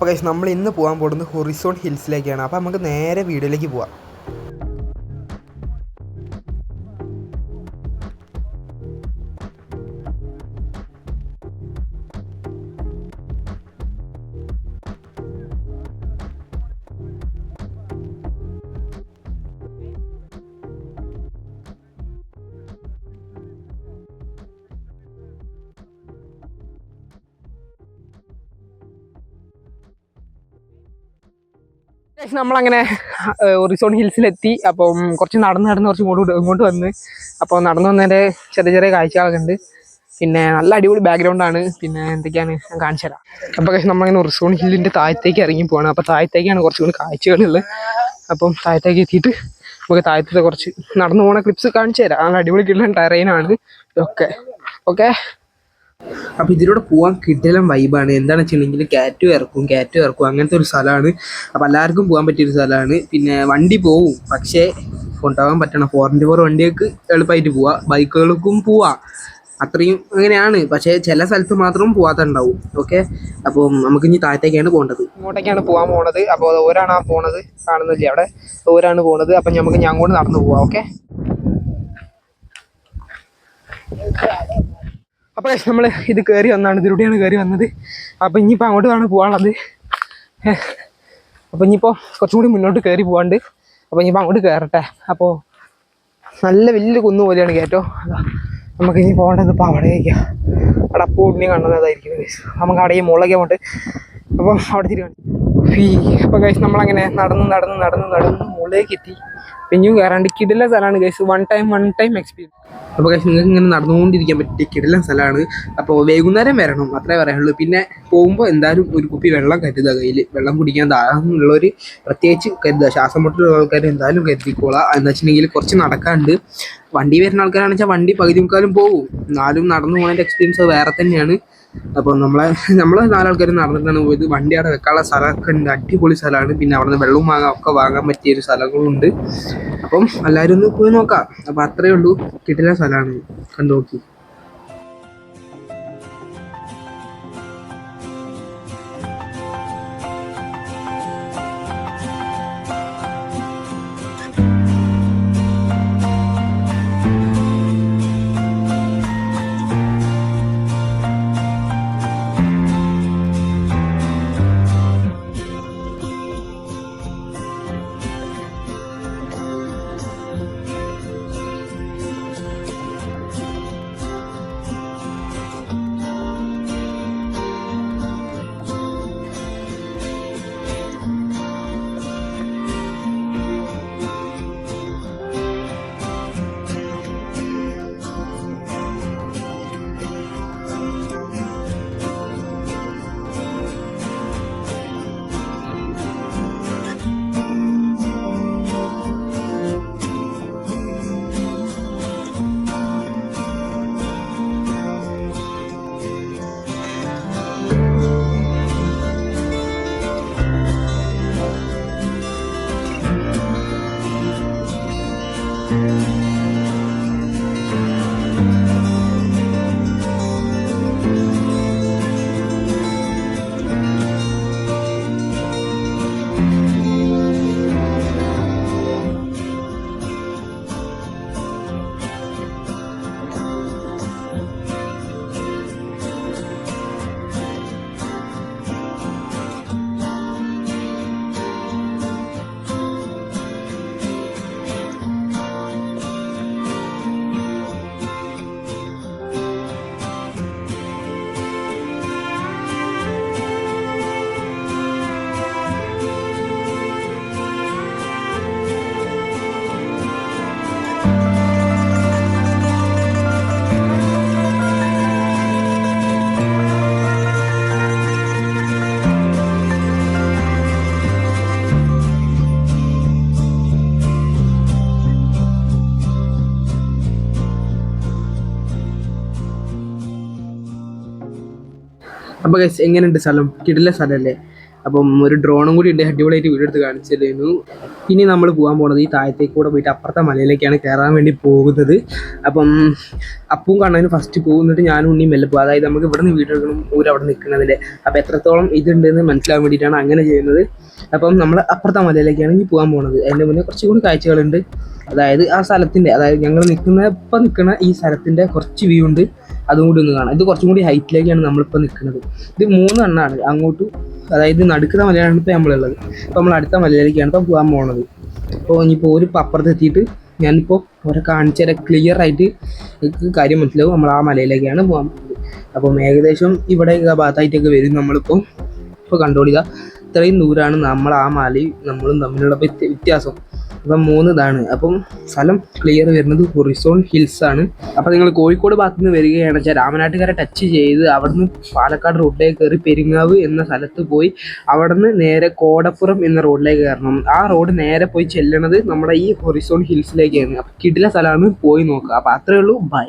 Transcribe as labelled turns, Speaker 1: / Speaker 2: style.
Speaker 1: അപ്പോൾ ഗൈസ് നമ്മൾ ഇന്ന് പോകാൻ പോകുന്നത് ഹൊറിസോൺ ഹിൽസിലേക്കാണ്. അപ്പോൾ നമുക്ക് നേരെ വീഡിയോയിലേക്ക് പോവാം.
Speaker 2: നമ്മളങ്ങനെ ഹൊറിസോൺ ഹിൽസിലെത്തി. അപ്പം കുറച്ച് നടന്ന് കുറച്ച് ഇങ്ങോട്ട് വന്ന് അപ്പോൾ നടന്നു വന്നതിൻ്റെ ചെറിയ ചെറിയ കാഴ്ചകളൊക്കെ ഉണ്ട്. പിന്നെ നല്ല അടിപൊളി ബാക്ക്ഗ്രൗണ്ടാണ്. പിന്നെ എന്തൊക്കെയാണ് ഞാൻ കാണിച്ചു തരാം. അപ്പോൾ നമ്മളിങ്ങനെ ഹൊറിസോൺ ഹില്ലിൻ്റെ താഴത്തേക്ക് ഇറങ്ങി പോവാണ്. അപ്പോൾ താഴത്തേക്കാണ് കുറച്ചുകൂടി കാഴ്ചകളുള്ളത്. അപ്പം താഴത്തേക്ക് എത്തിയിട്ട് നമുക്ക് താഴത്തെ കുറച്ച് നടന്നു പോകുന്ന ക്ലിപ്സ് കാണിച്ചു തരാം. നല്ല അടിപൊളി കിട്ടുന്ന ടെറൈനാണ് ഇതൊക്കെ. ഓക്കെ,
Speaker 1: അപ്പോൾ ഇതിലൂടെ പോകാൻ കിടിലൻ വൈബാണ്. എന്താണെന്ന് വെച്ചിട്ടുണ്ടെങ്കിൽ കാറ്റ് ഇറക്കും അങ്ങനത്തെ ഒരു സ്ഥലമാണ്. അപ്പോൾ എല്ലാവർക്കും പോകാൻ പറ്റിയൊരു സ്ഥലമാണ്. പിന്നെ വണ്ടി പോവും, പക്ഷേ കൊണ്ടുപോകാൻ പറ്റണം. 4x4 വണ്ടികൾക്ക് എളുപ്പമായിട്ട് പോവാം, ബൈക്കുകൾക്കും പോവാം, അത്രയും അങ്ങനെയാണ്. പക്ഷേ ചില സ്ഥലത്ത് മാത്രം പോകാത്തുണ്ടാവും. ഓക്കെ, അപ്പോൾ നമുക്ക് ഇനി താഴത്തേക്കാണ് പോകേണ്ടത്.
Speaker 2: ഇങ്ങോട്ടേക്കാണ് പോകാൻ പോണത്. അപ്പോൾ ഓരാണ് ആ പോണത്, കാണുന്നില്ലേ അവിടെ ഓരാണ് പോണത്. അപ്പം നമുക്ക് ഞാൻ അങ്ങോട്ട് നടന്നു പോവാം. ഓക്കെ, അപ്പോൾ നമ്മൾ ഇത് കയറി വന്നാണ്, ഇതിലൂടെയാണ് കയറി വന്നത്. അപ്പോൾ ഇനിയിപ്പോൾ അങ്ങോട്ട് വേണം പോകാനുള്ളത്. അപ്പോൾ ഇനിയിപ്പോൾ കുറച്ചും കൂടി മുന്നോട്ട് കയറി പോകാണ്ട്. അപ്പോൾ ഇനിയിപ്പോൾ അങ്ങോട്ട് കയറട്ടെ. അപ്പോൾ നല്ല വലിയ കുന്നു പോലെയാണ് കയറ്റോ. നമുക്ക് ഇനി പോകേണ്ടത് ഇപ്പോൾ അവിടേക്കാണ്. അവിടെ അപ്പോൾ ഉണ്ണി കണ്ടതായിരിക്കും. നമുക്ക് അവിടെ ഈ മുകളിലേക്ക് പോകട്ടെ. അപ്പം അവിടെ തിരികെ അപ്പോൾ ഗൈസ് നമ്മളങ്ങനെ നടന്ന് മുകളിലേക്ക് എത്തി. പിന്നെയും കയറാണ്ട് കിടിലൻ സ്ഥലമാണ് ഗൈസ്. One time experience.
Speaker 1: അപ്പോൾ ഗൈസ് നിങ്ങൾക്ക് ഇങ്ങനെ നടന്നുകൊണ്ടിരിക്കാൻ പറ്റിയ കിടിലൻ സ്ഥലമാണ്. അപ്പോൾ വൈകുന്നേരം വരണം, അത്രേ പറയാനുള്ളൂ. പിന്നെ പോകുമ്പോൾ എന്തായാലും ഒരു കുപ്പി വെള്ളം കരുതുക കയ്യിൽ. വെള്ളം കുടിക്കാൻ ദാഹമുള്ളവർ പ്രത്യേകിച്ച് കരുതുക. ശ്വാസം മുട്ടുള്ള ആൾക്കാർ എന്തായാലും കരുതിക്കോളാം. എന്താ വെച്ചിട്ടുണ്ടെങ്കിൽ കുറച്ച് നടക്കാണ്ട്. വണ്ടി വരുന്ന ആൾക്കാരാണെന്ന് വെച്ചാൽ വണ്ടി പകുതി മുക്കാലും പോകും. എന്നാലും നടന്നു പോകുന്നതിൻ്റെ എക്സ്പീരിയൻസ് വേറെ തന്നെയാണ്. അപ്പോൾ നമ്മൾ 4 ആൾക്കാർ നടന്നിട്ടാണ് പോയത്. വണ്ടി അവിടെ വെക്കാനുള്ള സ്ഥലമൊക്കെ ഉണ്ട്, അടിപൊളി സ്ഥലമാണ്. പിന്നെ അവിടെ നിന്ന് വെള്ളവും ഒക്കെ വാങ്ങാൻ പറ്റിയൊരു സ്ഥലങ്ങളുണ്ട്. അപ്പം എല്ലാവരും ഒന്ന് പോയി നോക്കാം. അപ്പോൾ അത്രയേ ഉള്ളൂ, കിട്ടില്ല സ്ഥലമാണ്, കണ്ടു നോക്കി. അപ്പോൾ ഗൈസ് എങ്ങനെയുണ്ട് സ്ഥലം? കിടിലൻ സ്ഥലമല്ലേ? അപ്പം ഒരു ഡ്രോണും കൂടി ഉണ്ട്, അടിപൊളിയായിട്ട് വീഡിയോ എടുത്ത് കാണിച്ചിരുന്നു. ഇനി നമ്മൾ പോകാൻ പോകുന്നത് ഈ താഴത്തേക്ക് കൂടെ പോയിട്ട് അപ്പുറത്തെ മലയിലേക്കാണ് കയറാൻ വേണ്ടി പോകുന്നത്. അപ്പം അപ്പവും കണ്ണനും ഫസ്റ്റ് പോകുന്നിട്ട് ഞാനും ഉണ്ണിയും മെല്ലെ പോകും. അതായത് നമുക്ക് ഇവിടെ നിന്ന് വീഡിയോ എടുക്കണം, അവിടെ നിൽക്കുന്നതിൻ്റെ അപ്പോൾ എത്രത്തോളം ഇതുണ്ടെന്ന് മനസ്സിലാകാൻ വേണ്ടിയിട്ടാണ് അങ്ങനെ ചെയ്യുന്നത്. അപ്പം നമ്മൾ അപ്പുറത്തെ മലയിലേക്കാണ് ഇനി പോകാൻ പോകുന്നത്. അതിൻ്റെ മുന്നേ കുറച്ചും കൂടി കാഴ്ചകളുണ്ട്. അതായത് ആ സ്ഥലത്തിൻ്റെ, അതായത് ഞങ്ങൾ നിൽക്കുന്ന ഈ സ്ഥലത്തിൻ്റെ കുറച്ച് വ്യൂ ഉണ്ട്, അതും കൂടി ഒന്ന് കാണാം. ഇത് കുറച്ചും കൂടി ഹൈറ്റിലേക്കാണ് നമ്മളിപ്പോൾ നിൽക്കുന്നത്. ഇത് 3 എണ്ണമാണ് അങ്ങോട്ടും, അതായത് നടുക്കുന്ന മലയാണ് ഇപ്പോൾ നമ്മളുള്ളത്. അപ്പോൾ നമ്മൾ അടുത്ത മലയിലേക്കാണ് ഇപ്പോൾ പോകാൻ പോകുന്നത്. അപ്പോൾ ഇനിയിപ്പോൾ ഒരു അപ്പുറത്ത് എത്തിയിട്ട് ഞാനിപ്പോൾ അവരെ കാണിച്ചു തരാം, ക്ലിയർ ആയിട്ട് എനിക്ക് കാര്യം മനസ്സിലാവും. നമ്മൾ ആ മലയിലേക്കാണ് പോകാൻ പോകുന്നത്. അപ്പം ഏകദേശം ഇവിടെ ഭാഗത്തായിട്ടൊക്കെ വരും. ഇപ്പോൾ കണ്ടോളിക, ഇത്രയും ദൂരമാണ് നമ്മൾ ആ മലയും നമ്മളും തമ്മിലുള്ള വ്യത്യാസം. അപ്പം 3 ഇതാണ്. അപ്പം സ്ഥലം ക്ലിയർ വരുന്നത് ഹൊറിസോൺ ഹിൽസ് ആണ്. അപ്പം നിങ്ങൾ കോഴിക്കോട് ഭാഗത്തു നിന്ന് വരികയാണെന്ന് വെച്ചാൽ രാമനാട്ടുകര ടച്ച് ചെയ്ത് അവിടുന്ന് പാലക്കാട് റോഡിലേക്ക് കയറി പെരിങ്ങാവ് എന്ന സ്ഥലത്ത് പോയി അവിടുന്ന് നേരെ കോടപ്പുറം എന്ന റോഡിലേക്ക് കയറണം. ആ റോഡ് നേരെ പോയി ചെല്ലണത് നമ്മുടെ ഈ ഹൊറിസോൺ ഹിൽസിലേക്കാണ്. അപ്പം കിടില സ്ഥലമാണ്, പോയി നോക്കുക. അപ്പം അത്രയേ ഉള്ളൂ. ബൈ.